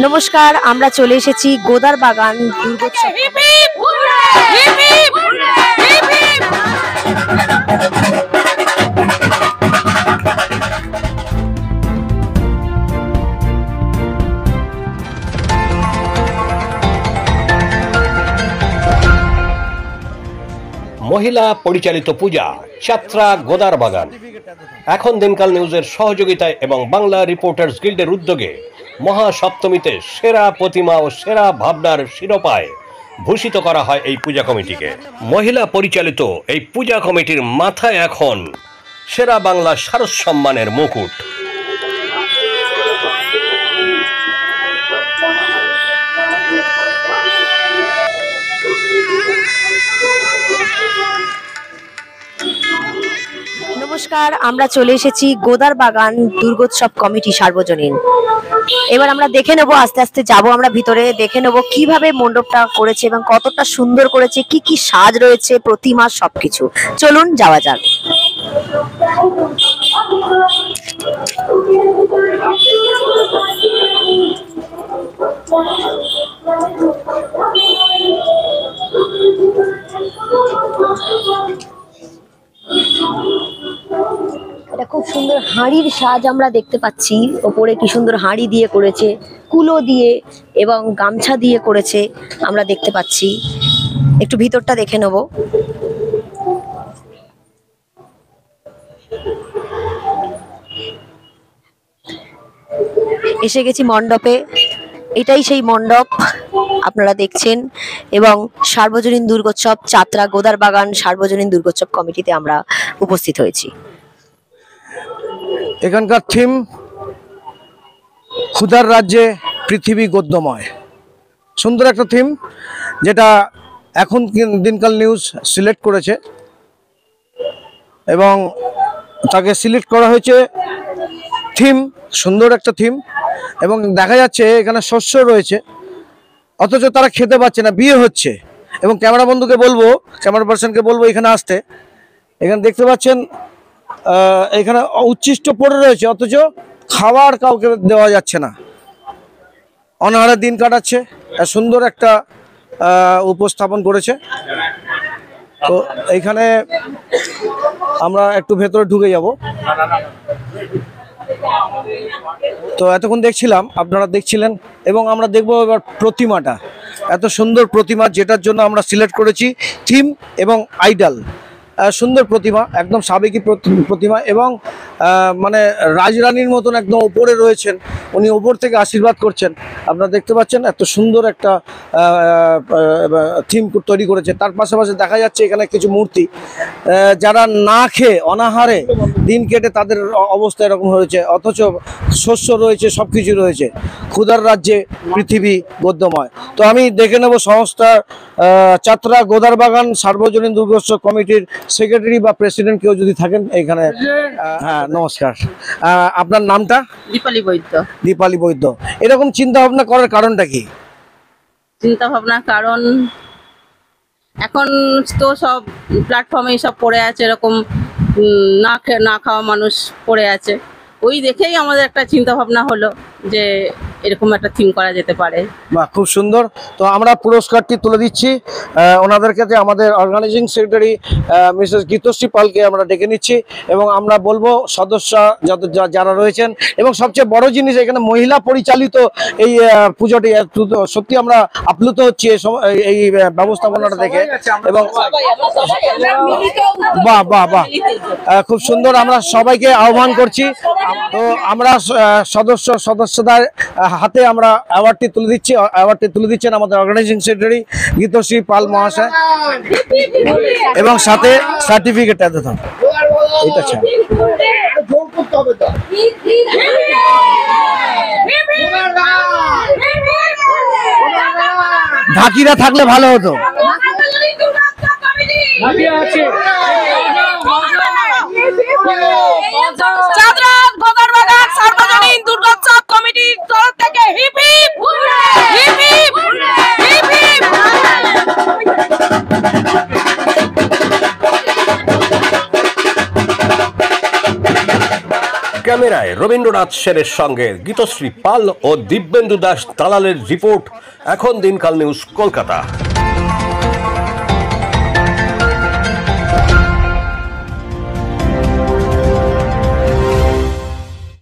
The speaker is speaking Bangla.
নমস্কার, আমরা চলে এসেছি গোদার বাগান দুর্গোৎসব। মহিলা পরিচালিত পূজা যাত্রা গোদার বাগান এখন দিনকাল নিউজের সহযোগিতায় এবং বাংলা রিপোর্টার্স গিল্ডের উদ্যোগে মহাসপ্তমীতে সেরা প্রতিমা ও সেরা ভাবনার শিরোপায় ভূষিত করা হয় এই পূজা কমিটিকে। মহিলা পরিচালিত এই পূজা কমিটির মাথায় এখন সেরা বাংলা শারদ সম্মানের মুকুট। নমস্কার, আমরা চলে এসেছি গোদার বাগান দুর্গোৎসব কমিটি সার্বজনীন। এবার আমরা দেখে নেব, আস্তে আস্তে যাব আমরা ভিতরে, দেখে নেব কিভাবে মণ্ডপটা করেছে এবং কতটা সুন্দর করেছে, কি কি সাজ রয়েছে, প্রতিমা, সবকিছু। চলুন যাওয়া যাক। এটা খুব সুন্দর হাঁড়ির সাজ আমরা দেখতে পাচ্ছি। ওপরে কি সুন্দর হাঁড়ি দিয়ে করেছে, কুলো দিয়ে এবং গামছা দিয়ে করেছে আমরা দেখতে পাচ্ছি। একটু ভিতরটা দেখে নেব। এসে গেছি মণ্ডপে, এটাই সেই মণ্ডপ আপনারা দেখছেন। এবং সার্বজনীন দুর্গোৎসব যাত্রা গোদার বাগান সার্বজনীন দুর্গোৎসব কমিটিতে আমরা উপস্থিত হয়েছি। এখানকার থিম ক্ষুধার রাজ্যে পৃথিবী গদ্যময়। সুন্দর একটা থিম, যেটা এখন দিনকাল নিউজ সিলেক্ট করেছে এবং তাকে সিলেক্ট করা হয়েছে থিম, সুন্দর একটা থিম। এবং দেখা যাচ্ছে এখানে শস্য রয়েছে, অথচ তারা খেতে পাচ্ছে না, বিয়ে হচ্ছে। এবং ক্যামেরা বন্ধুকে বলবো, ক্যামেরা পার্সনকে বলবো এখানে আসতে। এখানে দেখতে পাচ্ছেন এখানে উচ্ছিষ্ট পড়ে রয়েছে, অথচ খাবার কাউকে দেওয়া যাচ্ছে না, অনাহারে দিন কাটাচ্ছে। সুন্দর একটা উপস্থাপন করেছে। তো এইখানে আমরা একটু ভেতরে ঢুকে যাব। তো এতক্ষণ দেখছিলাম, আপনারা দেখছিলেন, এবং আমরা দেখবো এবার প্রতিমাটা, এত সুন্দর প্রতিমা, যেটার জন্য আমরা সিলেক্ট করেছি থিম এবং আইডল। সুন্দর প্রতিমা, একদম সাবেকি প্রতিমা, এবং মানে রাজরানীর মতন একদম ওপরে রয়েছেন, উনি ওপর থেকে আশীর্বাদ করছেন। আপনারা দেখতে পাচ্ছেন এত সুন্দর একটা থিম তৈরি করেছে। তার পাশাপাশি দেখা যাচ্ছে এখানে কিছু মূর্তি, যারা না খেয়ে অনাহারে দিন কেটে তাদের অবস্থা এরকম হয়েছে, অথচ শস্য রয়েছে, সব কিছু রয়েছে। ক্ষুধার রাজ্যে পৃথিবী গদ্যময়। তো আমি দেখে নেব সংস্থা যাত্রা গোদার বাগান সার্বজনীন দুর্গোৎসব কমিটির সেক্রেটারি বা প্রেসিডেন্ট কেউ যদি থাকেন এখানে। হ্যাঁ, নমস্কার। আপনার নামটা? দীপালি বৈদ্য। দীপালি বৈদ্য। এরকম চিন্তা ভাবনা করার কারণটা কি? চিন্তা ভাবনার কারণ, এখন তো সব প্ল্যাটফর্মে সব পড়ে আছে, এরকম না খাওয়া মানুষ পড়ে আছে। ওই দেখেই আমাদের একটা চিন্তা ভাবনা হলো যে এরকম একটা থিম করা যেতে পারে। বাহ, খুব সুন্দর। তো আমরা পুরস্কারটি তুলে দিচ্ছি ওনাদেরকে। আমাদের অর্গানাইজিং সেক্রেটারি মিসেস গীতশ্রী পালকে আমরা ডেকে নিচ্ছি, এবং আমরা বলবো সদস্য যারা রয়েছেন, এবং সবচেয়ে বড় জিনিস এখানে মহিলা পরিচালিত এই পুজোটি, সত্যি আমরা আপ্লুত হচ্ছি এই ব্যবস্থাপনাটা দেখে। এবং বাহ বাহ বাহ, খুব সুন্দর। আমরা সবাইকে আহ্বান করছি। তো আমরা সদস্যদের হাতে আমরা অ্যাওয়ার্ডটি তুলে দিচ্ছি। অ্যাওয়ার্ডটি তুলে দিচ্ছেন আমাদের অর্গানাইজিং সেক্রেটারি গীতশ্রী পাল মহাশয়, এবং সাথে সার্টিফিকেট দিতাম। এটা ছাড়া ঢাকিরা থাকলে ভালো হতো। গোদার বাগান সার্বজনীন দুর্গোৎসব কমিটির তরফ থেকে hip hip hip hip hip hip. ক্যামেরায় রবীন্দ্রনাথ সেনের সঙ্গে গীতশ্রী পাল ও দিব্যেন্দু দাস দালালের রিপোর্ট, এখন দিনকাল নিউজ, কলকাতা।